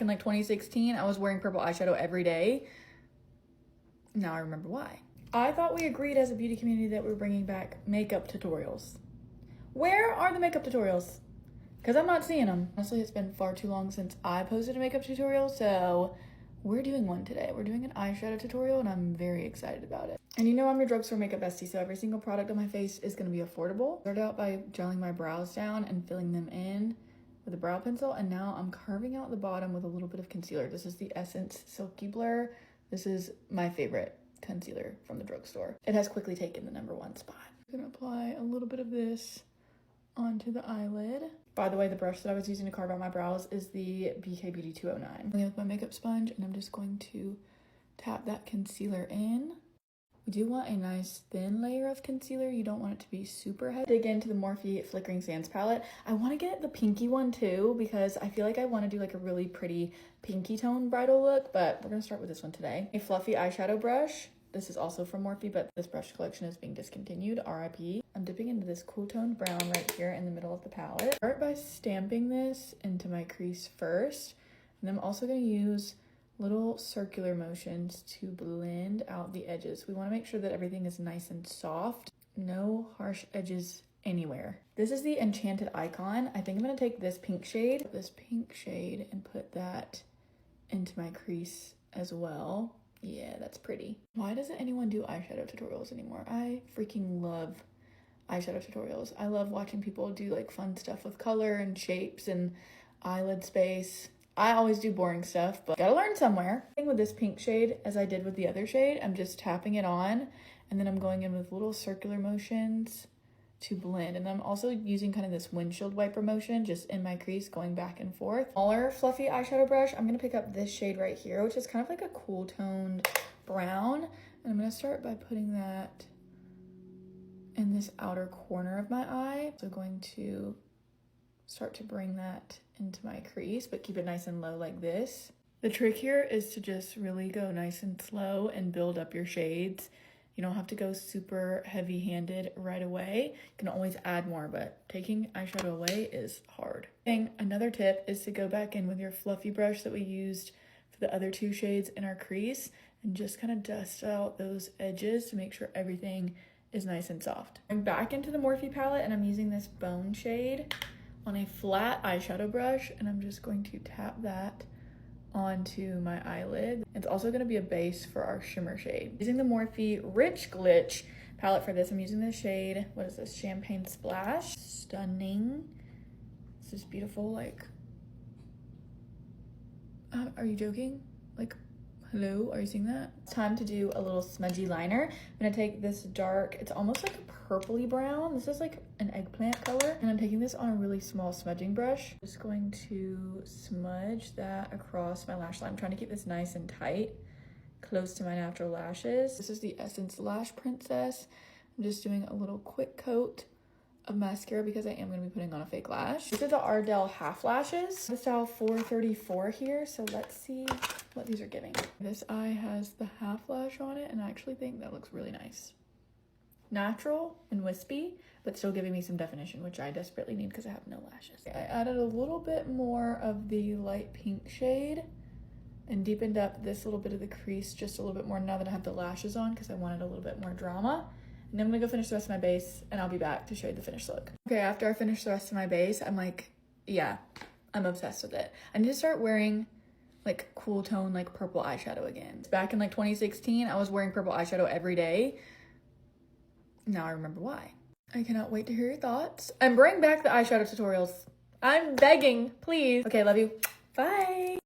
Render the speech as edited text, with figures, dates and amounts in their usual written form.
back in like 2016, I was wearing purple eyeshadow every day. Now I remember why. I thought we agreed as a beauty community that we were bringing back makeup tutorials. Where are the makeup tutorials? Because I'm not seeing them. Honestly, it's been far too long since I posted a makeup tutorial, so we're doing one today. We're doing an eyeshadow tutorial, and I'm very excited about it. And you know I'm your drugstore makeup bestie, so every single product on my face is going to be affordable. Started out by gelling my brows down and filling them in with a brow pencil, and now I'm carving out the bottom with a little bit of concealer. This is the Essence Silky Blur. This is my favorite concealer from the drugstore. It has quickly taken the #1 spot. I'm going to apply a little bit of this onto the eyelid. By the way, the brush that I was using to carve out my brows is the BK Beauty 209. I'm going with my makeup sponge, and I'm just going to tap that concealer in. We do want a nice thin layer of concealer. You don't want it to be super heavy. Dig into the Morphe Flickering Sands palette. I want to get the pinky one too, because I feel like I want to do like a really pretty pinky tone bridal look, but we're going to start with this one today. A fluffy eyeshadow brush. This is also from Morphe, but this brush collection is being discontinued, RIP. I'm dipping into this cool toned brown right here in the middle of the palette. Start by stamping this into my crease first, and then I'm also going to use little circular motions to blend out the edges. We want to make sure that everything is nice and soft. No harsh edges anywhere. This is the Enchanted Icon. I think I'm going to take this pink shade and put that into my crease as well. Yeah, that's pretty. Why doesn't anyone do eyeshadow tutorials anymore? I freaking love eyeshadow tutorials. I love watching people do like fun stuff with color and shapes and eyelid space. I always do boring stuff, but gotta learn somewhere. With this pink shade, as I did with the other shade, I'm just tapping it on, and then I'm going in with little circular motions to blend. And I'm also using kind of this windshield wiper motion just in my crease, going back and forth. Smaller fluffy eyeshadow brush, I'm gonna pick up this shade right here, which is kind of like a cool toned brown. And I'm gonna start by putting that in this outer corner of my eye. So going to start to bring that into my crease, but keep it nice and low like this. The trick here is to just really go nice and slow and build up your shades. You don't have to go super heavy-handed right away. You can always add more, but taking eyeshadow away is hard. Another tip is to go back in with your fluffy brush that we used for the other two shades in our crease and just kind of dust out those edges to make sure everything is nice and soft. I'm back into the Morphe palette, and I'm using this Bone shade on a flat eyeshadow brush, and I'm just going to tap that onto my eyelid. It's also going to be a base for our shimmer shade. Using the Morphe Rich Glitch palette for this, I'm using the shade, what is this, Champagne Splash. Stunning. This is beautiful, like, are you joking? Like, hello, are you seeing that? It's time to do a little smudgy liner. I'm gonna take this dark, it's almost like a purpley brown. This is like an eggplant color. And I'm taking this on a really small smudging brush. Just going to smudge that across my lash line. I'm trying to keep this nice and tight, close to my natural lashes. This is the Essence Lash Princess. I'm just doing a little quick coat of mascara because I am going to be putting on a fake lash. These are the Ardell half lashes. The style 434 here, so let's see what these are giving. This eye has the half lash on it, and I actually think that looks really nice. Natural and wispy, but still giving me some definition, which I desperately need because I have no lashes. I added a little bit more of the light pink shade and deepened up this little bit of the crease just a little bit more now that I have the lashes on, because I wanted a little bit more drama. And then I'm gonna go finish the rest of my base, and I'll be back to show you the finished look. Okay, after I finish the rest of my base, I'm like, yeah, I'm obsessed with it. I need to start wearing like cool tone, like purple eyeshadow again. Back in like 2016, I was wearing purple eyeshadow every day. Now I remember why. I cannot wait to hear your thoughts. And bring back the eyeshadow tutorials. I'm begging, please. Okay, love you. Bye.